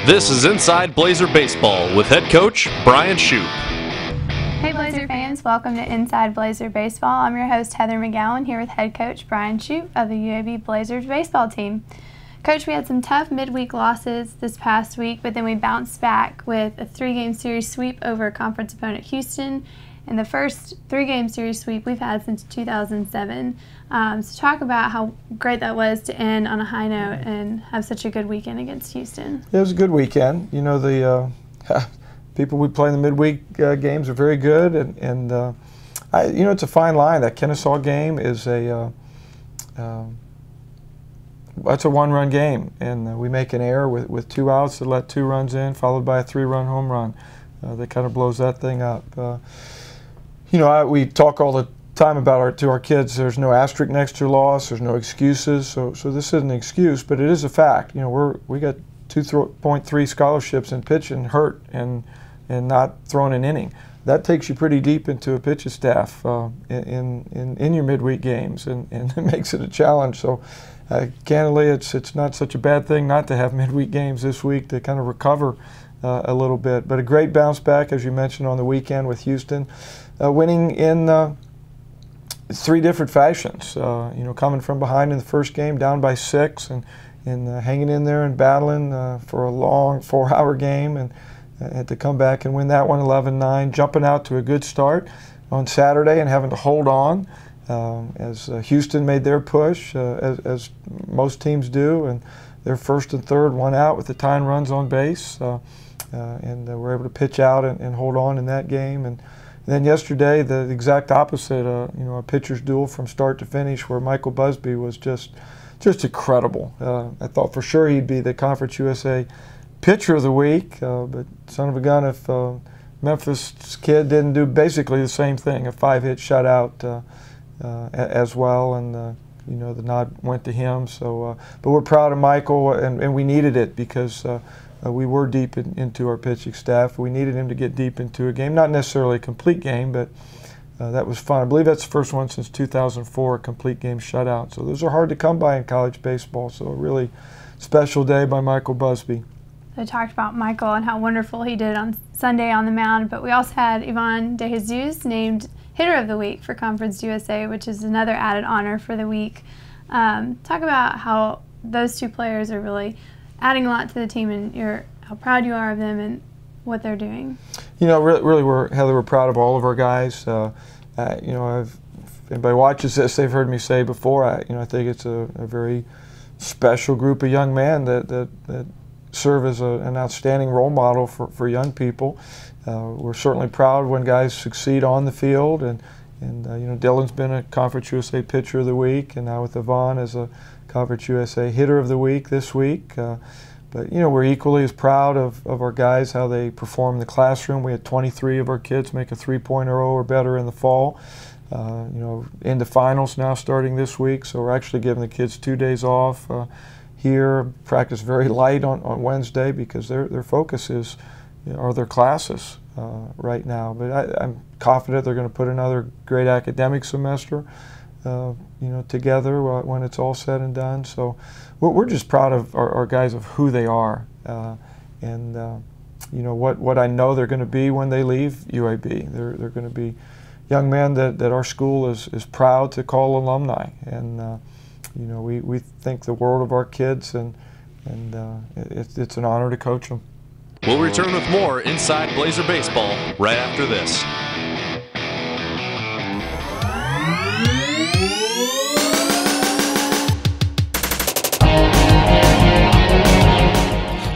This is Inside Blazer Baseball with head coach Brian Shoop. Hey Blazer fans, welcome to Inside Blazer Baseball. I'm your host Heather McGowan here with head coach Brian Shoop of the UAB Blazers baseball team. Coach, we had some tough midweek losses this past week, but then we bounced back with a 3-game series sweep over conference opponent Houston, and the first 3-game series sweep we've had since 2007. So talk about how great that was to end on a high note and have such a good weekend against Houston. It was a good weekend. You know, the people we play in the midweek games are very good, and you know, it's a fine line. That Kennesaw game is that's a one-run game, and we make an error with 2 outs to let 2 runs in, followed by a 3-run home run. That kind of blows that thing up. You know, we talk all the time about to our kids, there's no asterisk next to loss, there's no excuses, so this isn't an excuse, but it is a fact. You know, we got 2.3 scholarships in pitching hurt and not throwing an inning. That takes you pretty deep into a pitching staff in your midweek games, and it makes it a challenge. So candidly, it's not such a bad thing not to have midweek games this week to kind of recover a little bit. But a great bounce back, as you mentioned, on the weekend with Houston, winning in 3 different fashions. You know, coming from behind in the first game, down by 6, and hanging in there and battling for a long 4-hour game, and had to come back and win that one 11-9, jumping out to a good start on Saturday and having to hold on as Houston made their push, as most teams do, and their first and third, 1 out with the tying runs on base, and were able to pitch out and hold on in that game. And then yesterday, the exact opposite, you know, a pitcher's duel from start to finish, where Michael Busby was just incredible. I thought for sure he'd be the Conference USA Pitcher of the Week, but son of a gun if Memphis kid didn't do basically the same thing, a 5-hit shutout as well, and you know, the nod went to him. So, but we're proud of Michael, and we needed it because we were deep into our pitching staff. We needed him to get deep into a game, not necessarily a complete game, but that was fun. I believe that's the first one since 2004, a complete game shutout. So those are hard to come by in college baseball. So a really special day by Michael Busby. I talked about Michael and how wonderful he did on Sunday on the mound, but we also had Ivan De Jesus named Hitter of the Week for Conference USA, which is another added honor for the week. Talk about how those 2 players are really adding a lot to the team, and how proud you are of them and what they're doing. You know, really, Heather, we're proud of all of our guys. You know, if anybody watches this, they've heard me say before, you know, I think it's a very special group of young men that serve as an outstanding role model for young people. We're certainly proud when guys succeed on the field, and you know, Dylan's been a Conference USA Pitcher of the Week, and now with Yvonne as a Conference USA Hitter of the Week this week. But you know, we're equally as proud of our guys, how they perform in the classroom. We had 23 of our kids make a 3.0 or better in the fall. You know, into finals now starting this week, so we're actually giving the kids 2 days off here. Practice very light on Wednesday because their focus is, you know, are their classes right now. But I'm confident they're going to put another great academic semester you know, together when it's all said and done. So we're just proud of our guys, of who they are, and you know, what I know they're going to be when they leave UAB. They're going to be young men that our school is proud to call alumni, and you know, we think the world of our kids, and it's an honor to coach them. We'll return with more Inside Blazer Baseball right after this.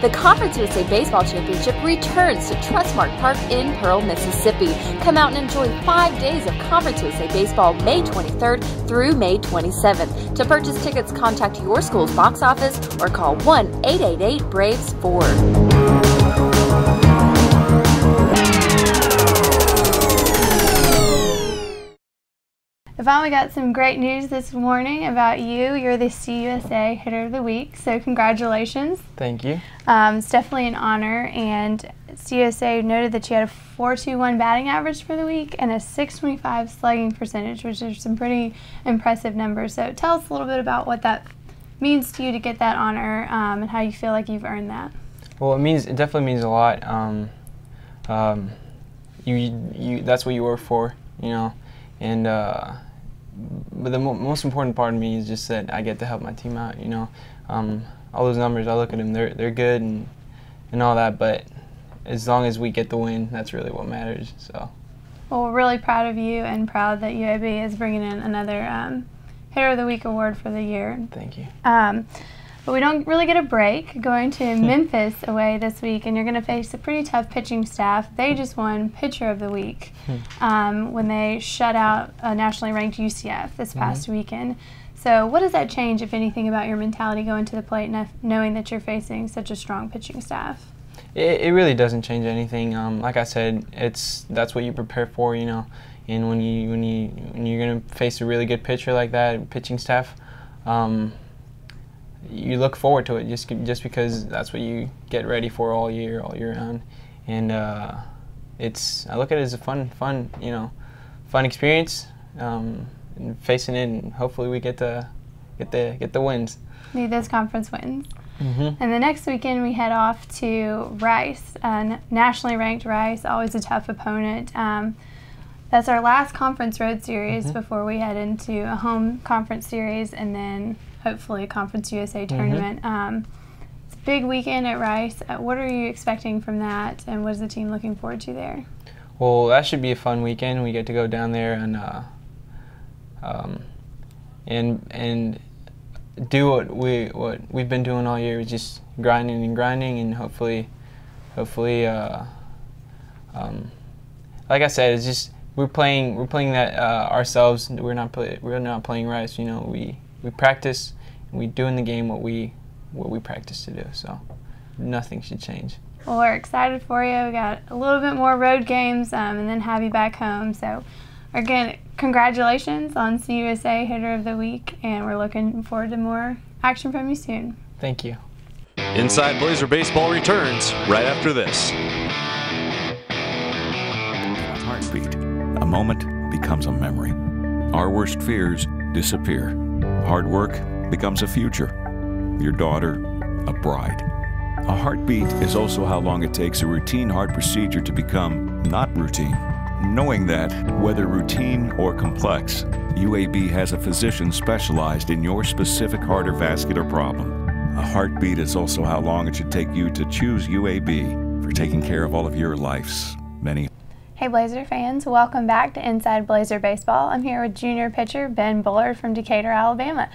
The Conference USA Baseball Championship returns to Trustmark Park in Pearl, Mississippi. Come out and enjoy 5 days of Conference USA Baseball May 23rd through May 27th. To purchase tickets, contact your school's box office or call 1-888-BRAVES-4. Yvonne, we got some great news this morning about you. You're the CUSA Hitter of the Week, so congratulations. Thank you. It's definitely an honor, and CUSA noted that you had a .421 batting average for the week and a .625 slugging percentage, which are some pretty impressive numbers. So tell us a little bit about what that means to you to get that honor and how you feel like you've earned that. Well, it definitely means a lot. That's what you work for, you know, and but the most important part of me is just that I get to help my team out, you know. All those numbers, I look at them, they're good and all that, but as long as we get the win, that's really what matters. So. Well, we're really proud of you and proud that UAB is bringing in another Hitter of the Week award for the year. Thank you. But we don't really get a break. Going to Memphis away this week, and you're going to face a pretty tough pitching staff. They just won Pitcher of the Week when they shut out a nationally ranked UCF this past weekend. So what does that change, if anything, about your mentality going to the plate, knowing that you're facing such a strong pitching staff? It really doesn't change anything. Like I said, that's what you prepare for, you know. And when you're going to face a really good pitcher like that, pitching staff, you look forward to it just because that's what you get ready for all year round. And I look at it as a fun experience. And facing it, and hopefully we get the wins. Need those conference wins. And the next weekend we head off to Rice, nationally ranked Rice, always a tough opponent. That's our last conference road series before we head into a home conference series and then hopefully a Conference USA tournament. It's a big weekend at Rice. What are you expecting from that, and what is the team looking forward to there? Well, that should be a fun weekend. We get to go down there and do what we've been doing all year, just grinding, and hopefully, like I said, it's just we're playing that ourselves. We're not playing Rice. You know, we practice and we do in the game what we practice to do. So nothing should change. Well, we're excited for you. We got a little bit more road games and then have you back home. So again, congratulations on CUSA Hitter of the Week, and we're looking forward to more action from you soon. Thank you. Inside Blazer Baseball returns right after this. A heartbeat. A moment becomes a memory. Our worst fears disappear. Hard work becomes a future. Your daughter, a bride. A heartbeat is also how long it takes a routine heart procedure to become not routine. Knowing that, whether routine or complex, UAB has a physician specialized in your specific heart or vascular problem. A heartbeat is also how long it should take you to choose UAB for taking care of all of your life's many. Hey Blazer fans, welcome back to Inside Blazer Baseball. I'm here with junior pitcher Ben Bullard from Decatur, Alabama.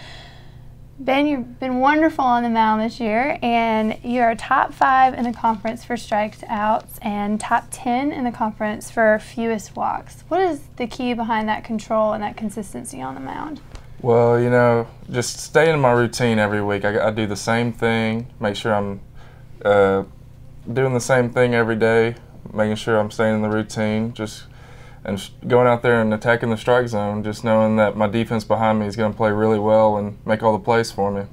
Ben, you've been wonderful on the mound this year, and you are top 5 in the conference for strikeouts and top 10 in the conference for fewest walks. What is the key behind that control and that consistency on the mound? Well, you know, just staying in my routine every week. I do the same thing, make sure I'm doing the same thing every day, making sure I'm staying in the routine, and going out there and attacking the strike zone, just knowing that my defense behind me is going to play really well and make all the plays for me.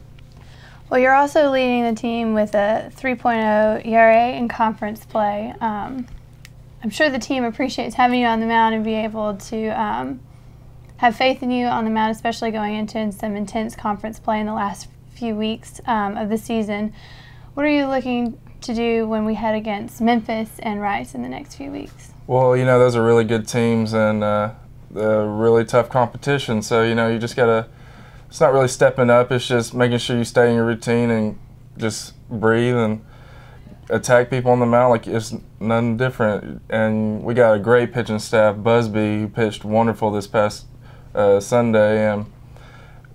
Well, you're also leading the team with a 3.0 ERA in conference play. I'm sure the team appreciates having you on the mound and be able to have faith in you on the mound, especially going into some intense conference play in the last few weeks of the season. What are you looking to do when we head against Memphis and Rice in the next few weeks? Well, you know, those are really good teams and really tough competition. So, you know, you just got to, it's not really stepping up, it's just making sure you stay in your routine and just breathe and attack people on the mound like it's nothing different. And we got a great pitching staff. Busby, who pitched wonderful this past Sunday, and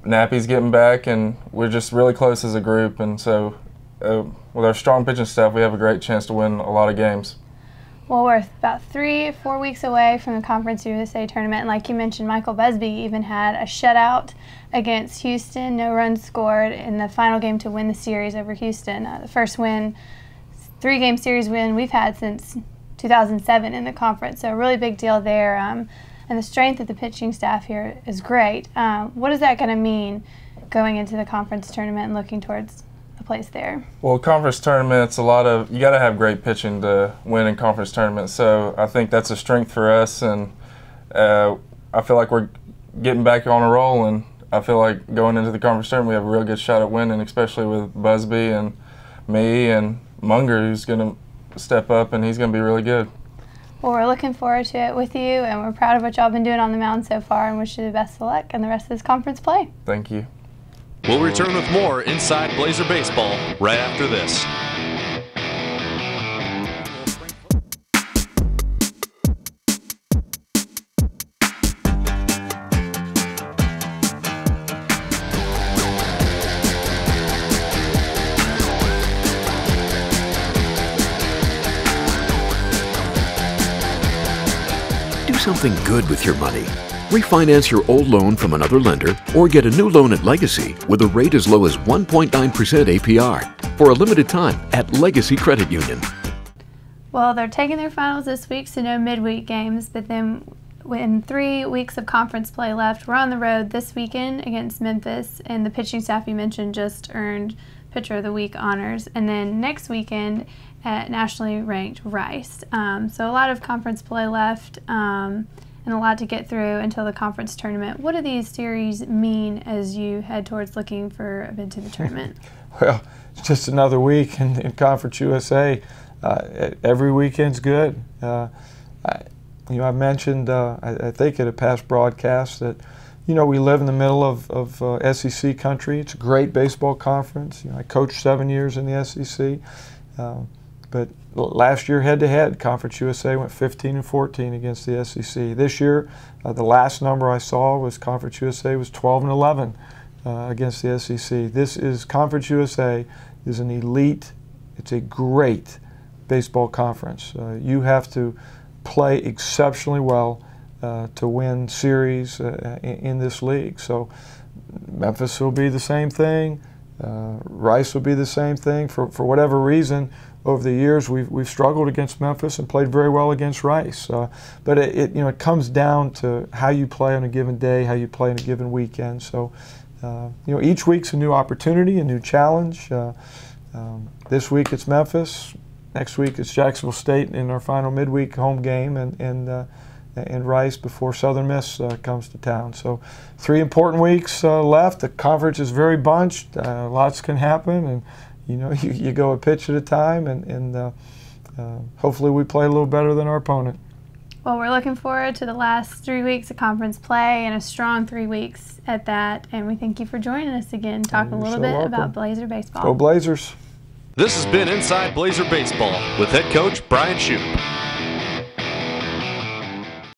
Nappy's getting back, and we're just really close as a group. And so with our strong pitching staff, we have a great chance to win a lot of games. Well, we're about 3 or 4 weeks away from the Conference USA tournament, and like you mentioned, Michael Busby even had a shutout against Houston, no runs scored in the final game to win the series over Houston. The first win, 3-game series win we've had since 2007 in the conference, so a really big deal there. And the strength of the pitching staff here is great. What is that going to mean going into the conference tournament and looking towards a place there? Well, conference tournaments, you got to have great pitching to win in conference tournaments. So I think that's a strength for us, and I feel like we're getting back on a roll, and I feel like going into the conference tournament we have a real good shot at winning, especially with Busby and me and Munger, who's going to step up, and he's going to be really good. Well, we're looking forward to it with you, and we're proud of what y'all been doing on the mound so far, and wish you the best of luck in the rest of this conference play. Thank you. We'll return with more Inside Blazer Baseball right after this. Do something good with your money. Refinance your old loan from another lender or get a new loan at Legacy with a rate as low as 1.9% APR for a limited time at Legacy Credit Union. Well, they're taking their finals this week, so no midweek games, but then in 3 weeks of conference play left, we're on the road this weekend against Memphis, and the pitching staff you mentioned just earned Pitcher of the Week honors, and then next weekend at nationally ranked Rice. So a lot of conference play left, and a lot to get through until the conference tournament. What do these series mean as you head towards looking for a bid to the tournament? Well, it's just another week in Conference USA. Every weekend's good. I mentioned, I think at a past broadcast, that we live in the middle of SEC country. It's a great baseball conference. I coached 7 years in the SEC. But last year, head-to-head, Conference USA went 15-14 against the SEC. This year, the last number I saw was Conference USA was 12-11 against the SEC. This is Conference USA is an elite. It's a great baseball conference. You have to play exceptionally well to win series in this league. So Memphis will be the same thing. Rice will be the same thing. For whatever reason, over the years, we've struggled against Memphis and played very well against Rice. But it comes down to how you play on a given day, how you play on a given weekend. So each week's a new opportunity, a new challenge. This week it's Memphis. Next week it's Jacksonville State in our final midweek home game, and Rice before Southern Miss comes to town. So 3 important weeks left. The conference is very bunched. Lots can happen, and you go a pitch at a time, and hopefully we play a little better than our opponent. Well, we're looking forward to the last 3 weeks of conference play, and a strong 3 weeks at that. And we thank you for joining us again, talking a little bit about Blazer baseball. Go Blazers. This has been Inside Blazer Baseball with head coach Brian Shoop.